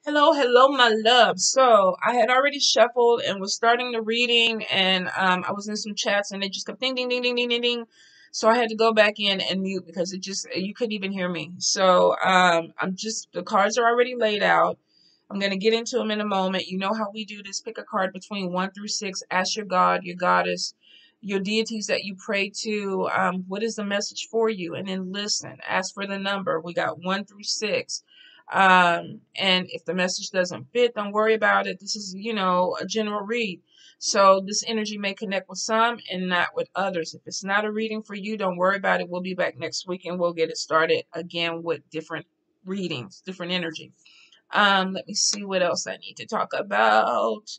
Hello, hello, my love. So I had already shuffled and was starting the reading, and I was in some chats, and it just kept ding, ding, ding, ding, ding, ding, ding. So I had to go back in and mute because it just you couldn't even hear me. So I'm just the cards are already laid out. I'm gonna get into them in a moment. You know how we do this: pick a card between 1 through 6. Ask your God, your goddess, your deities that you pray to. What is the message for you? And then listen. Ask for the number. We got 1 through 6. And if the message doesn't fit, don't worry about it. This is, a general read. So this energy may connect with some and not with others. If it's not a reading for you, don't worry about it. We'll be back next week and we'll get it started again with different readings, different energy. Let me see what else I need to talk about.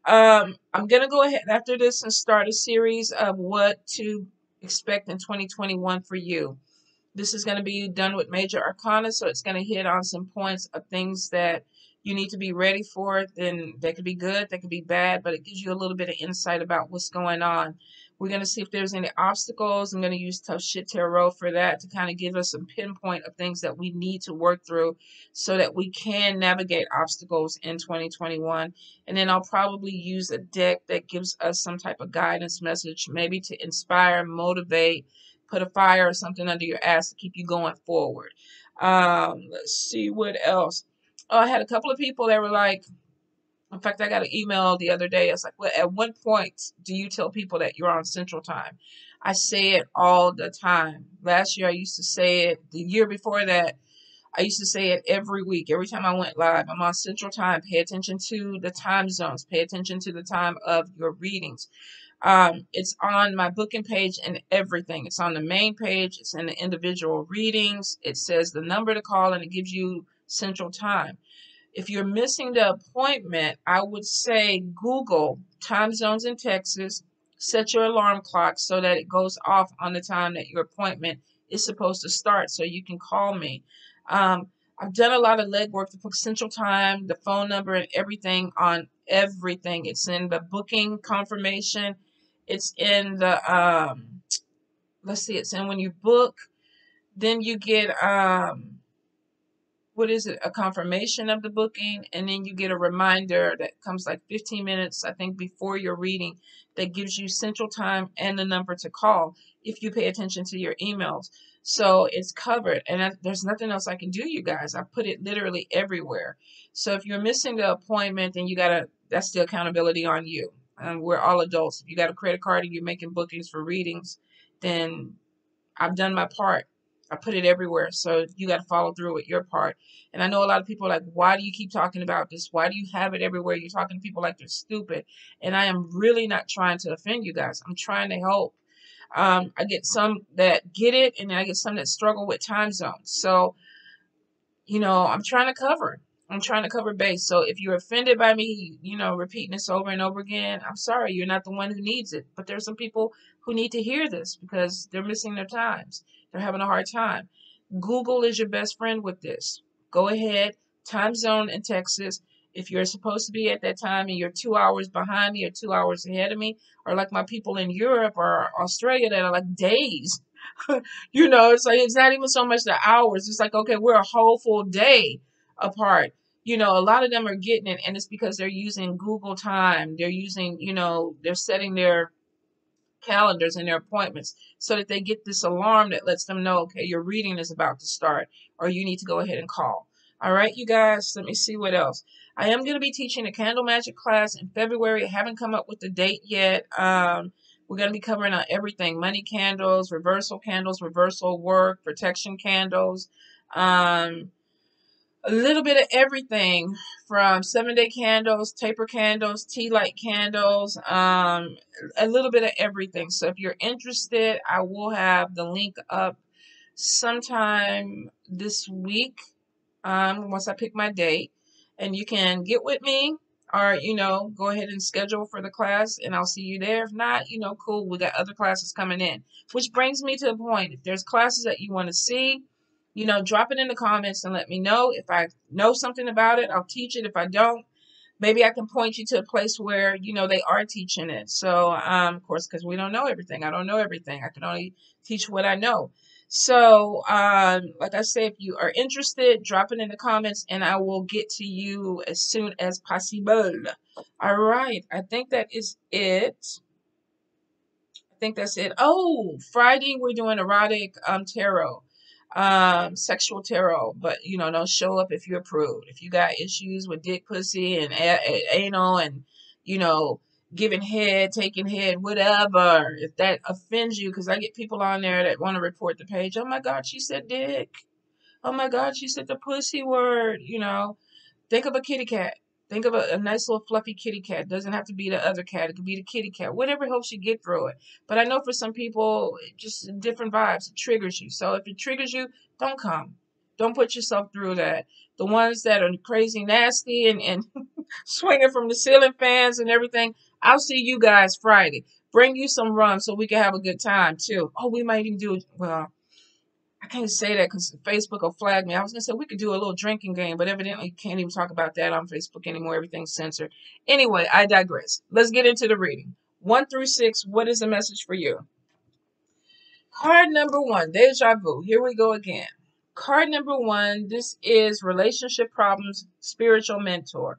I'm gonna go ahead after this and start a series of what to expect in 2021 for you. This is going to be done with major arcana, so it's going to hit on some points of things that you need to be ready for. Then they could be good, they could be bad, but it gives you a little bit of insight about what's going on. We're going to see if there's any obstacles. I'm going to use Tough Shit Tarot for that to kind of give us some pinpoint of things that we need to work through so that we can navigate obstacles in 2021. And then I'll probably use a deck that gives us some type of guidance message, maybe to inspire, motivate, put a fire or something under your ass to keep you going forward. Let's see what else. Oh, I had a couple of people that were like, in fact, I got an email the other day. It's like, well, at what point do you tell people that you're on Central Time? I say it all the time. Last year, I used to say it. The year before that, I used to say it every week. Every time I went live, I'm on Central Time. Pay attention to the time zones. Pay attention to the time of your readings. It's on my booking page and everything. It's on the main page. It's in the individual readings. It says the number to call and it gives you Central Time. If you're missing the appointment, I would say Google time zones in Texas. Set your alarm clock so that it goes off on the time that your appointment is supposed to start so you can call me. Um, I've done a lot of legwork to put Central Time, the phone number, and everything on everything. It's in the booking confirmation. It's in the let's see, it's in when you book, then you get what is it, a confirmation of the booking, and then you get a reminder that comes like 15 minutes, I think, before your reading that gives you Central Time and the number to call if you pay attention to your emails. So it's covered, and there's nothing else I can do, you guys. I put it literally everywhere. So if you're missing the appointment, then that's the accountability on you. And we're all adults. If you got a credit card and you're making bookings for readings, then I've done my part. I put it everywhere. So you got to follow through with your part. And I know a lot of people are like, why do you keep talking about this? Why do you have it everywhere? You're talking to people like they're stupid. And I am really not trying to offend you guys. I'm trying to help. I get some that get it, and then I get some that struggle with time zones. So, I'm trying to cover. I'm trying to cover base. So if you're offended by me, repeating this over and over again, I'm sorry. You're not the one who needs it. But there's some people who need to hear this because they're missing their times. They're having a hard time. Google is your best friend with this. Go ahead, time zone in Texas. If you're supposed to be at that time and you're 2 hours behind me or 2 hours ahead of me, or like my people in Europe or Australia that are like days, it's like it's not even so much the hours. It's like, okay, we're a whole full day apart. A lot of them are getting it, and it's because they're using Google Time. They're using, they're setting their calendars and their appointments so that they get this alarm that lets them know, okay, your reading is about to start, or you need to go ahead and call. All right, you guys, let me see what else. I am going to be teaching a candle magic class in February. I haven't come up with the date yet. We're going to be covering on everything: money candles, reversal work, protection candles, a little bit of everything from 7-day candles, taper candles, tea light candles, a little bit of everything. So if you're interested, I will have the link up sometime this week, once I pick my date, and you can get with me or, go ahead and schedule for the class and I'll see you there. If not, cool. We got other classes coming in, which brings me to the point. If there's classes that you want to see, drop it in the comments and let me know. If I know something about it, I'll teach it. If I don't, maybe I can point you to a place where, they are teaching it. So, of course, because we don't know everything. I don't know everything. I can only teach what I know. So, like I said, if you are interested, drop it in the comments and I will get to you as soon as possible. All right. I think that is it. I think that's it. Oh, Friday we're doing erotic tarot, sexual tarot. But don't show up if you're approved. If you got issues with dick, pussy, and anal, and you know giving head, taking head, whatever. If that offends you, because I get people on there that want to report the page. Oh my God, she said dick. Oh my God, she said the pussy word. Think of a kitty cat. Think of a nice little fluffy kitty cat. It doesn't have to be the other cat. It could be the kitty cat. Whatever helps you get through it. But I know for some people, just different vibes. It triggers you. So if it triggers you, don't come. Don't put yourself through that. The ones that are crazy nasty and swinging from the ceiling fans and everything, I'll see you guys Friday. Bring you some rum so we can have a good time too. Oh, we might even do it. Well, I can't say that because Facebook will flag me. I was gonna say we could do a little drinking game, but evidently you can't even talk about that on Facebook anymore. Everything's censored. Anyway, I digress. Let's get into the reading. 1 through 6. What is the message for you? Card number 1, deja vu. Here we go again. Card number 1, this is relationship problems, spiritual mentor.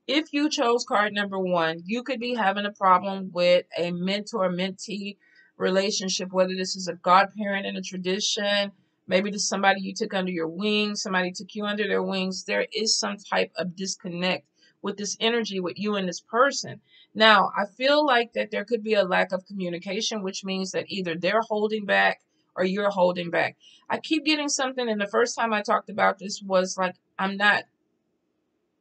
If you chose card number 1, you could be having a problem with a mentor-mentee relationship, whether this is a godparent in a tradition, maybe this is somebody you took under your wing, somebody took you under their wings. There is some type of disconnect with this energy with you and this person. Now, I feel like that there could be a lack of communication, which means that either they're holding back or you're holding back. I keep getting something, and the first time I talked about this was like, I'm not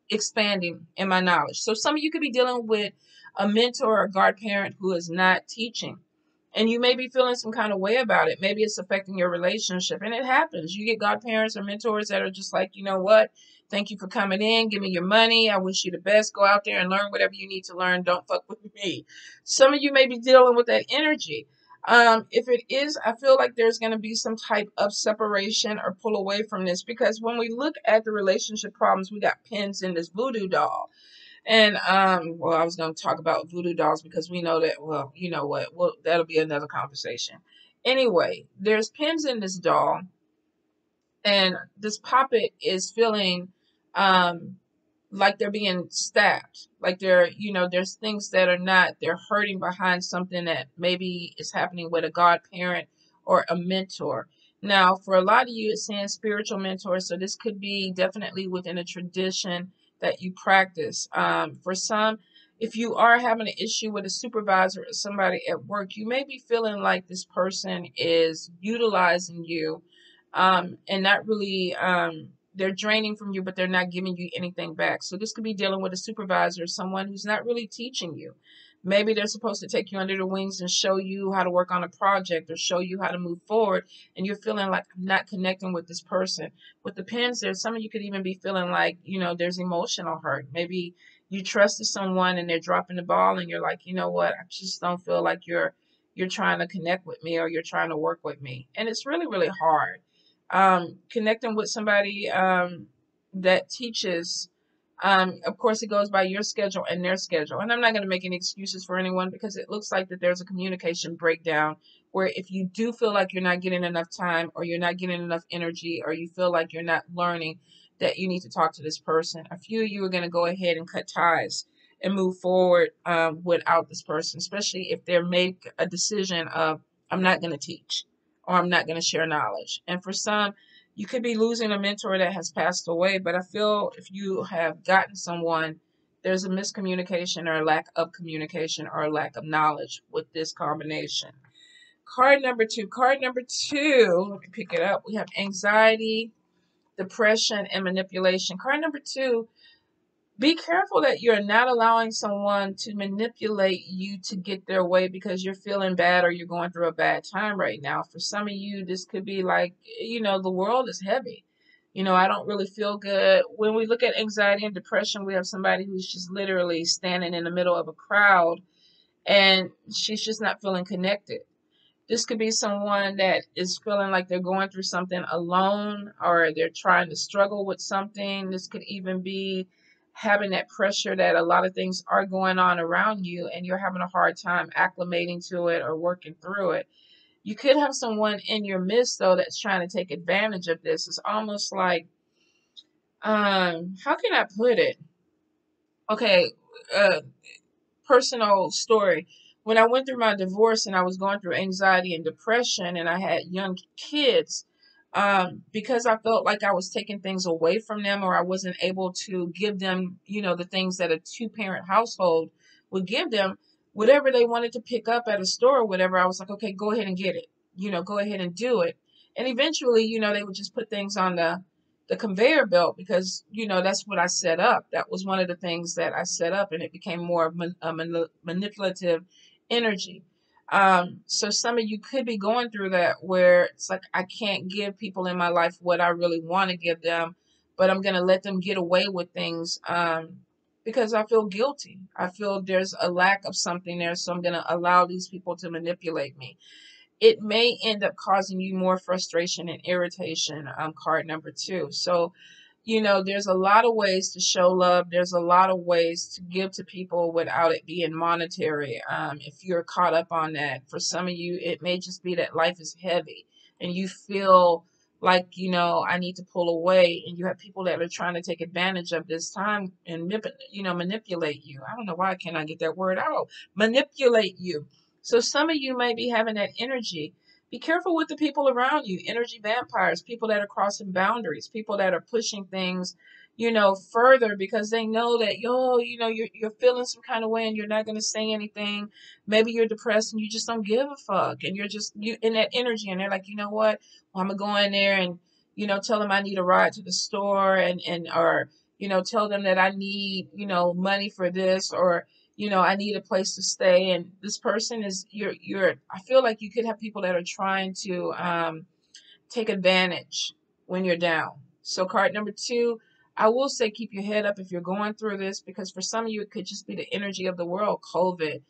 expanding in my knowledge. So some of you could be dealing with a mentor or godparent who is not teaching. And you may be feeling some kind of way about it. Maybe it's affecting your relationship. And it happens. You get godparents or mentors that are just like, you know what? Thank you for coming in. Give me your money. I wish you the best. Go out there and learn whatever you need to learn. Don't fuck with me. Some of you may be dealing with that energy. If it is, I feel like there's going to be some type of separation or pull away from this, because when we look at the relationship problems, we got pins in this voodoo doll. And well, I was going to talk about voodoo dolls because we know that, well, you know what? Well, that'll be another conversation. Anyway, there's pins in this doll, and this puppet is feeling um like they're being stabbed, like there's things that are not, they're hurting behind something that maybe is happening with a godparent or a mentor. Now, for a lot of you, it's saying spiritual mentor, so this could be definitely within a tradition that you practice. For some, if you are having an issue with a supervisor or somebody at work, you may be feeling like this person is utilizing you, and not really, they're draining from you, but they're not giving you anything back. So this could be dealing with a supervisor, someone who's not really teaching you. Maybe they're supposed to take you under the wings and show you how to work on a project or show you how to move forward, and you're feeling like, I'm not connecting with this person. With the pins there, some of you could even be feeling like, there's emotional hurt. Maybe you trusted someone and they're dropping the ball, and you're like, you know what, I just don't feel like you're trying to connect with me, or you're trying to work with me. And it's really, really hard. Connecting with somebody that teaches. Of course, it goes by your schedule and their schedule. And I'm not going to make any excuses for anyone, because it looks like that there's a communication breakdown where if you do feel like you're not getting enough time, or you're not getting enough energy, or you feel like you're not learning, that you need to talk to this person. A few of you are going to go ahead and cut ties and move forward without this person, especially if they make a decision of, I'm not going to teach, or I'm not going to share knowledge. And for some, you could be losing a mentor that has passed away, but I feel if you have gotten someone, there's a miscommunication or a lack of communication or a lack of knowledge with this combination. Card number 2. Card number 2, let me pick it up. We have anxiety, depression, and manipulation. Card number 2, be careful that you're not allowing someone to manipulate you to get their way because you're feeling bad or you're going through a bad time right now. For some of you, this could be like, the world is heavy. I don't really feel good. When we look at anxiety and depression, we have somebody who's just literally standing in the middle of a crowd and she's just not feeling connected. This could be someone that is feeling like they're going through something alone, or they're trying to struggle with something. This could even be having that pressure that a lot of things are going on around you and you're having a hard time acclimating to it or working through it. You could have someone in your midst though that's trying to take advantage of this. It's almost like, how can I put it? Okay, uh, personal story. When I went through my divorce and I was going through anxiety and depression and I had young kids, because I felt like I was taking things away from them or I wasn't able to give them, the things that a two-parent household would give them, whatever they wanted to pick up at a store or whatever, I was like, okay, go ahead and get it. Go ahead and do it. And eventually, they would just put things on the conveyor belt because that's what I set up. That was one of the things that I set up, and it became more of a manipulative energy. So some of you could be going through that where it's like I can't give people in my life what I really want to give them, but I'm gonna let them get away with things because I feel guilty. I feel there's a lack of something there, so I'm gonna allow these people to manipulate me. It may end up causing you more frustration and irritation. Card number 2. So, there's a lot of ways to show love. There's a lot of ways to give to people without it being monetary. If you're caught up on that, for some of you, it may just be that life is heavy and you feel like, I need to pull away, and you have people that are trying to take advantage of this time and, manipulate you. I don't know why I cannot get that word out. Manipulate you. So some of you may be having that energy. Be careful with the people around you, energy vampires, people that are crossing boundaries, people that are pushing things, further because they know that, you're feeling some kind of way and you're not going to say anything. Maybe you're depressed and you just don't give a fuck and you in that energy and they're like, you know what? Well, I'm going to go in there and, tell them I need a ride to the store or, tell them that I need, money for this or, I need a place to stay. And this person is I feel like you could have people that are trying to take advantage when you're down. So card number 2, I will say keep your head up if you're going through this because for some of you it could just be the energy of the world, COVID,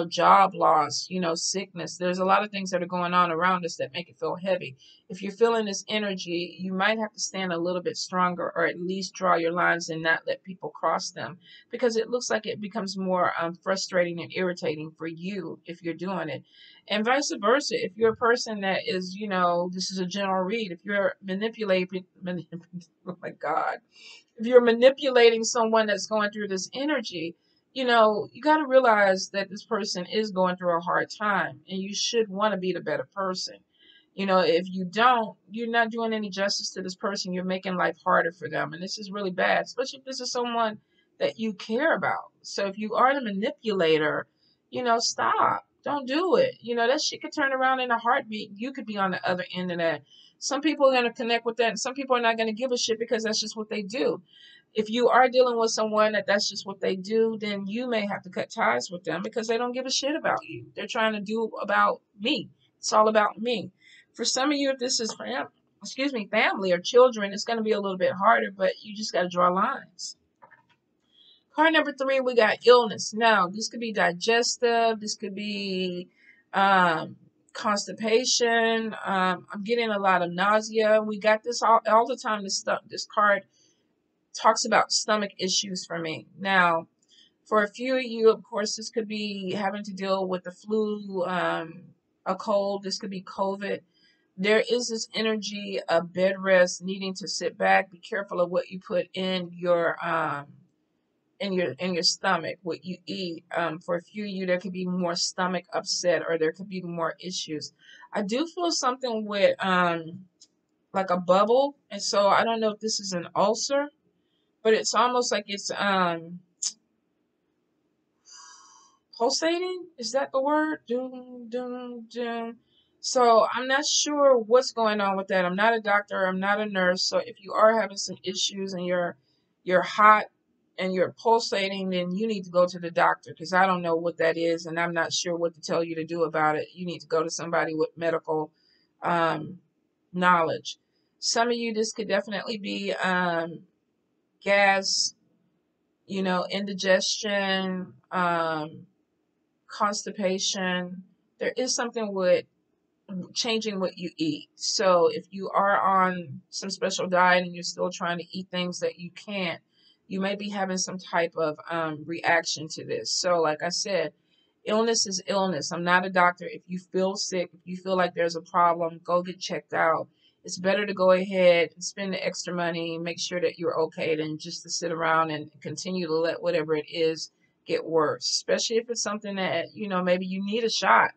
job loss, sickness. There's a lot of things that are going on around us that make it feel heavy. If you're feeling this energy, you might have to stand a little bit stronger or at least draw your lines and not let people cross them because it looks like it becomes more frustrating and irritating for you if you're doing it. And vice versa, if you're a person that is, this is a general read, if you're oh my God, if you're manipulating someone that's going through this energy, you got to realize that this person is going through a hard time and you should want to be the better person. If you don't, you're not doing any justice to this person. You're making life harder for them. And this is really bad, especially if this is someone that you care about. So if you are the manipulator, stop. Don't do it. That shit could turn around in a heartbeat. You could be on the other end of that. Some people are going to connect with that, and some people are not going to give a shit because that's just what they do. If you are dealing with someone that's just what they do, then you may have to cut ties with them because they don't give a shit about you. They're trying to do about me. It's all about me. For some of you, if this is family or children, it's going to be a little bit harder, but you just got to draw lines. Card number 3, we got illness. Now, this could be digestive. This could be constipation. I'm getting a lot of nausea. We got this all the time. This card talks about stomach issues for me. Now, for a few of you, of course, this could be having to deal with the flu, a cold. This could be COVID. There is this energy of bed rest, needing to sit back. Be careful of what you put in your stomach, what you eat. For a few of you, there could be more stomach upset or there could be more issues. I do feel something with like a bubble, and so I don't know if this is an ulcer, but it's almost like it's pulsating. Is that the word? Doom, doom, doom. So I'm not sure what's going on with that. I'm not a doctor. I'm not a nurse. So if you are having some issues and you're hot and you're pulsating, then you need to go to the doctor because I don't know what that is and I'm not sure what to tell you to do about it. You need to go to somebody with medical knowledge. Some of you, this could definitely be gas, indigestion, constipation. There is something with changing what you eat. So if you are on some special diet and you're still trying to eat things that you can't, you may be having some type of reaction to this. So like I said, Illness is illness. I'm not a doctor. If you feel sick, if you feel like there's a problem, go get checked out. It's better to go ahead and spend the extra money, make sure that you're okay, than just to sit around and continue to let whatever it is get worse, especially if it's something that, maybe you need a shot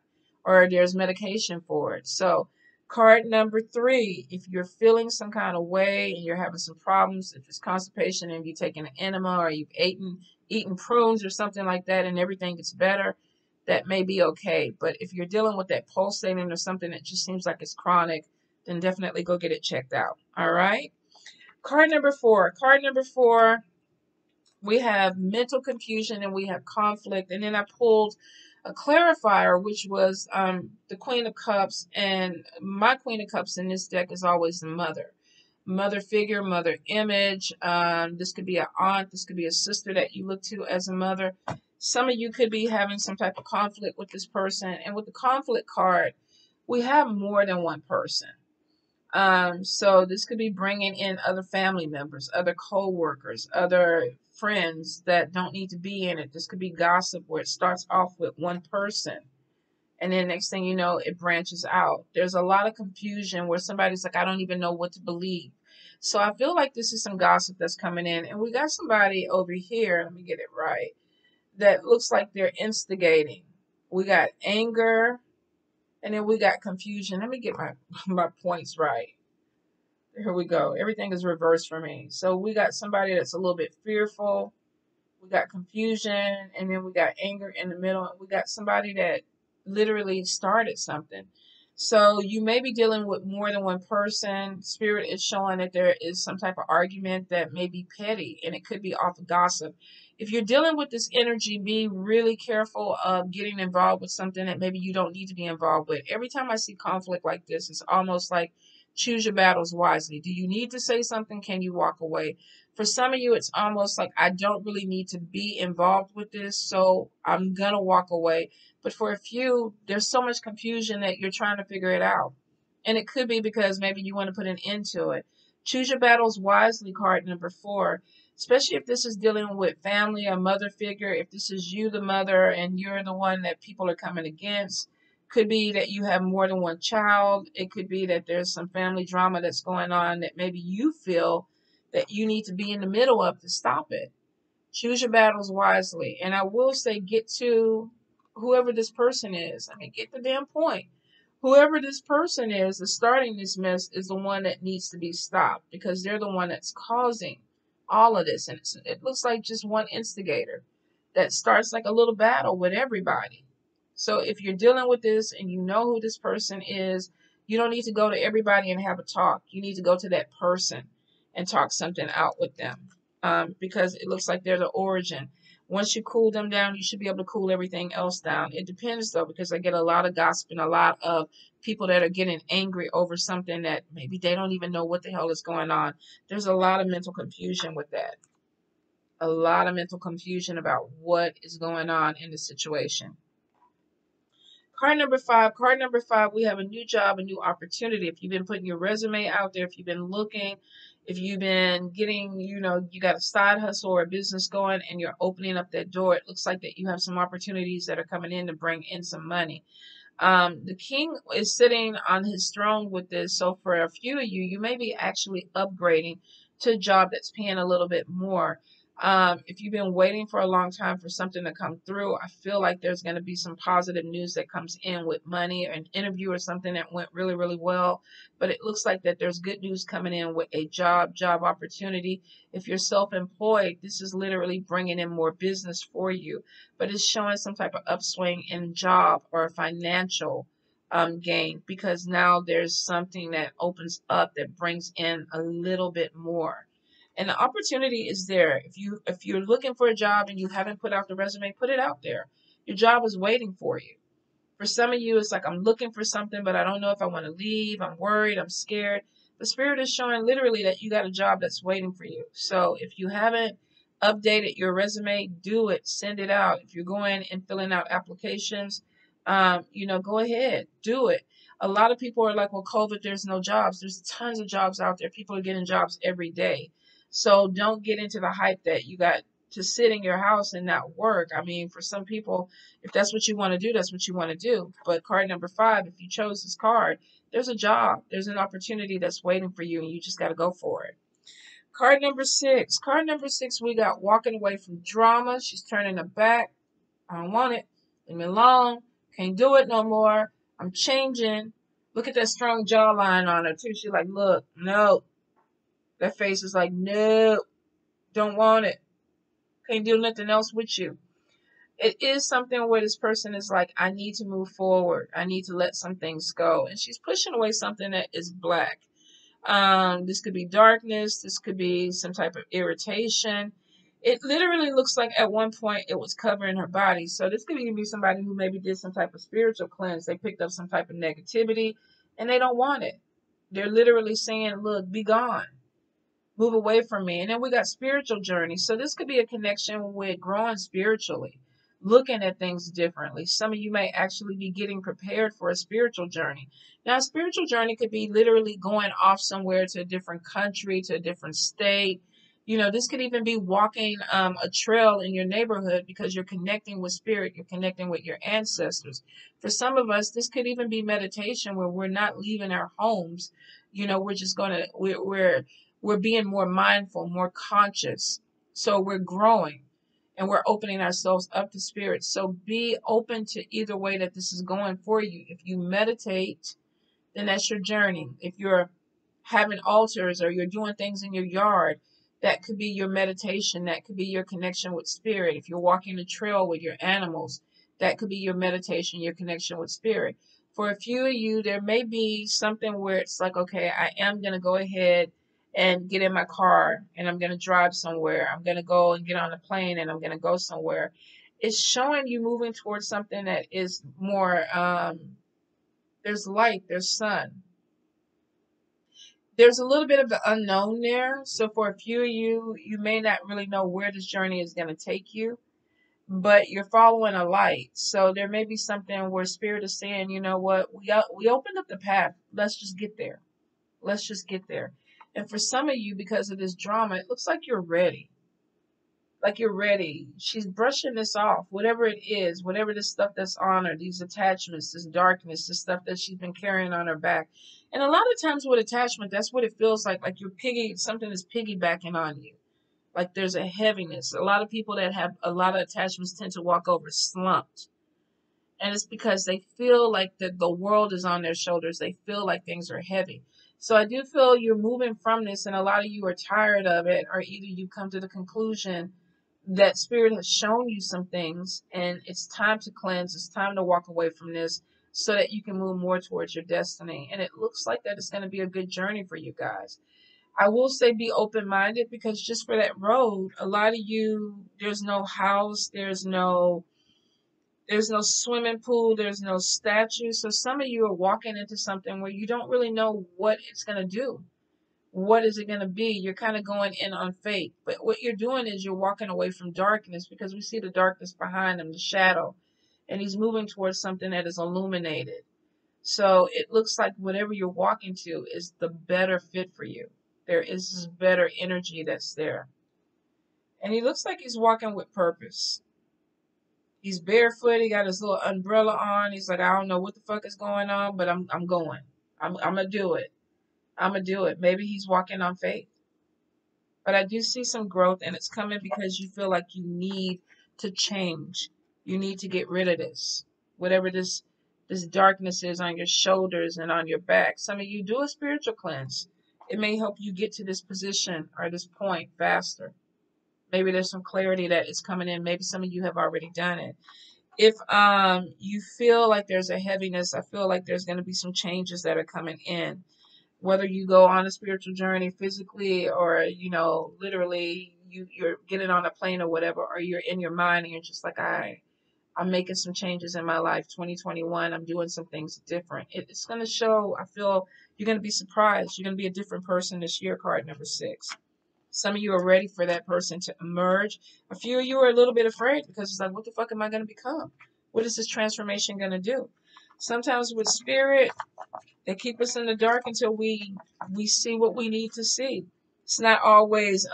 or there's medication for it. So, card number 3, if you're feeling some kind of way and you're having some problems, if it's constipation and you've taken an enema or you've eaten prunes or something like that and everything gets better, that may be okay. But if you're dealing with that pulsating or something that just seems like it's chronic, then definitely go get it checked out. All right. Card number 4. Card number 4, we have mental confusion and we have conflict. And then I pulled a clarifier, which was the Queen of Cups. And my Queen of Cups in this deck is always the mother. Mother figure, mother image. This could be an aunt. This could be a sister that you look to as a mother. Some of you could be having some type of conflict with this person. And with the conflict card, we have more than one person. So this could be bringing in other family members, other co-workers, other friends that don't need to be in it. This could be gossip where it starts off with one person. And then next thing you know, it branches out. There's a lot of confusion where somebody's like, I don't even know what to believe. So I feel like this is some gossip that's coming in. And we got somebody over here, let me get it right, that looks like they're instigating. We got anger, and then we got confusion. Let me get my points right. Here we go. Everything is reversed for me. So we got somebody that's a little bit fearful. We got confusion, and then we got anger in the middle. And we got somebody that literally started something. So you may be dealing with more than one person. Spirit is showing that there is some type of argument that may be petty, and it could be off of gossip. If you're dealing with this energy, be really careful of getting involved with something that maybe you don't need to be involved with. Every time I see conflict like this, it's almost like choose your battles wisely. Do you need to say something? Can you walk away? For some of you, it's almost like I don't really need to be involved with this, so I'm going to walk away. But for a few, there's so much confusion that you're trying to figure it out. And it could be because maybe you want to put an end to it. Choose your battles wisely, card number 4. Especially if this is dealing with family, a mother figure, if this is you, the mother, and you're the one that people are coming against. Could be that you have more than one child. It could be that there's some family drama that's going on that maybe you feel that you need to be in the middle of to stop it. Choose your battles wisely. And I will say, get to whoever this person is. I mean, get the damn point. Whoever this person is that's starting this mess is the one that needs to be stopped because they're the one that's causing all of this. And it looks like just one instigator that starts like a little battle with everybody. So if you're dealing with this and you know who this person is, you don't need to go to everybody and have a talk. You need to go to that person and talk something out with them because it looks like they're the origin. Once you cool them down, you should be able to cool everything else down. It depends, though, because I get a lot of gossip and a lot of people that are getting angry over something that maybe they don't even know what the hell is going on. There's a lot of mental confusion with that. A lot of mental confusion about what is going on in the situation. Card number 5. Card number 5, we have a new job, a new opportunity. If you've been putting your resume out there, if you've been looking, if you've been getting, you got a side hustle or a business going and you're opening up that door, it looks like that you have some opportunities that are coming in to bring in some money. The king is sitting on his throne with this. So for a few of you, you may be actually upgrading to a job that's paying a little bit more. If you've been waiting for a long time for something to come through, I feel like there's going to be some positive news that comes in with money or an interview or something that went really, really well. But it looks like that there's good news coming in with a job opportunity. If you're self-employed, this is literally bringing in more business for you. But it's showing some type of upswing in job or financial gain because now there's something that opens up that brings in a little bit more. And the opportunity is there. If you're looking for a job and you haven't put out the resume, put it out there. Your job is waiting for you. For some of you, it's like I'm looking for something, but I don't know if I want to leave. I'm worried. I'm scared. The Spirit is showing literally that you got a job that's waiting for you. So if you haven't updated your resume, do it. Send it out. If you're going and filling out applications, go ahead. Do it. A lot of people are like, well, COVID, there's no jobs. There's tons of jobs out there. People are getting jobs every day. So don't get into the hype that you got to sit in your house and not work. I mean, for some people, if that's what you want to do, that's what you want to do. But card number 5, if you chose this card, there's a job, there's an opportunity that's waiting for you, and you just got to go for it. Card number 6. Card number 6, we got walking away from drama. She's turning her back. I don't want it. Leave me alone. Can't do it no more. I'm changing. Look at that strong jawline on her, too. She's like, look, no. That face is like, no. Don't want it. Can't do nothing else with you. It is something where this person is like, I need to move forward. I need to let some things go. And she's pushing away something that is black. This could be darkness. This could be some type of irritation. It literally looks like at one point it was covering her body. So this could even be somebody who maybe did some type of spiritual cleanse. They picked up some type of negativity and they don't want it. They're literally saying, look, be gone. Move away from me. And then we got spiritual journey. So this could be a connection with growing spiritually, looking at things differently. Some of you may actually be getting prepared for a spiritual journey. Now, a spiritual journey could be literally going off somewhere to a different country, to a different state. You know, this could even be walking a trail in your neighborhood because you're connecting with spirit. You're connecting with your ancestors. For some of us, this could even be meditation where we're not leaving our homes. You know, we're just going to, we're being more mindful, more conscious. So we're growing and we're opening ourselves up to spirit. So be open to either way that this is going for you. If you meditate, then that's your journey. If you're having altars or you're doing things in your yard, that could be your meditation. That could be your connection with spirit. If you're walking the trail with your animals, that could be your meditation, your connection with spirit. For a few of you, there may be something where it's like, okay, I am going to go ahead and get in my car and I'm going to drive somewhere. I'm going to go and get on a plane and I'm going to go somewhere. It's showing you moving towards something that is more, there's light, there's sun. There's a little bit of the unknown there. So for a few of you, you may not really know where this journey is going to take you, but you're following a light. So there may be something where spirit is saying, you know what, we opened up the path. Let's just get there. Let's just get there. And for some of you, because of this drama, it looks like you're ready. Like you're ready. She's brushing this off, whatever it is, whatever this stuff that's on her, these attachments, this darkness, this stuff that she's been carrying on her back. And a lot of times with attachment, that's what it feels like you're something is piggybacking on you. Like there's a heaviness. A lot of people that have a lot of attachments tend to walk over slumped. And it's because they feel like the world is on their shoulders. They feel like things are heavy. So I do feel you're moving from this, and a lot of you are tired of it, or either you come to the conclusion that spirit has shown you some things, and it's time to cleanse. It's time to walk away from this so that you can move more towards your destiny. And it looks like that it's going to be a good journey for you guys. I will say be open-minded, because just for that road, a lot of you, there's no house, there's no swimming pool, there's no statue. So some of you are walking into something where you don't really know what it's going to do. What is it going to be? You're kind of going in on faith. But what you're doing is you're walking away from darkness, because we see the darkness behind him, the shadow. And he's moving towards something that is illuminated. So it looks like whatever you're walking to is the better fit for you. There is this better energy that's there. And he looks like he's walking with purpose. He's barefoot. He got his little umbrella on. He's like, I don't know what the fuck is going on, but I'm going. I'm gonna do it. I'm gonna do it. Maybe he's walking on faith. But I do see some growth, and it's coming because you feel like you need to change. You need to get rid of this. Whatever this darkness is on your shoulders and on your back. Some of you do a spiritual cleanse. It may help you get to this position or this point faster. Maybe there's some clarity that is coming in. Maybe some of you have already done it. If you feel like there's a heaviness, I feel like there's going to be some changes that are coming in. Whether you go on a spiritual journey physically, or, you know, literally you're getting on a plane or whatever, or you're in your mind and you're just like, I'm making some changes in my life. 2021, I'm doing some things different. It's going to show. I feel you're going to be surprised. You're going to be a different person this year, card number 6. Some of you are ready for that person to emerge. A few of you are a little bit afraid, because it's like, what the fuck am I going to become? What is this transformation going to do? Sometimes with spirit, they keep us in the dark until we see what we need to see. It's not always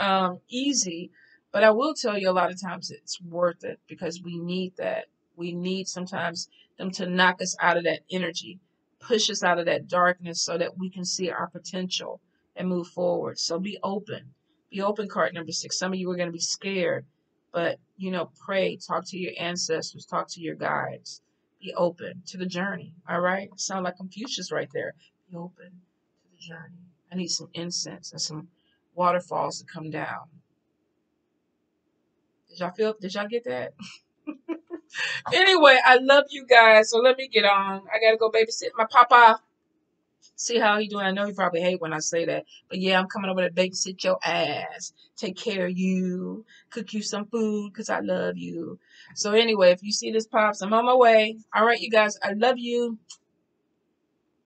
easy, But I will tell you, a lot of times it's worth it because we need that. We need sometimes them to knock us out of that energy, push us out of that darkness so that we can see our potential and move forward. So be open. Be open, card number 6. Some of you are going to be scared, but pray, talk to your ancestors, talk to your guides. Be open to the journey. All right? Sound like Confucius right there. Be open to the journey. I need some incense and some waterfalls to come down. Did y'all get that? Anyway, I love you guys. So let me get on. I gotta go babysit my papa. See how he doing. I know he probably hate when I say that. But yeah, I'm coming over to babysit your ass. Take care of you. Cook you some food because I love you. So anyway, if you see this pops, I'm on my way. All right, you guys. I love you.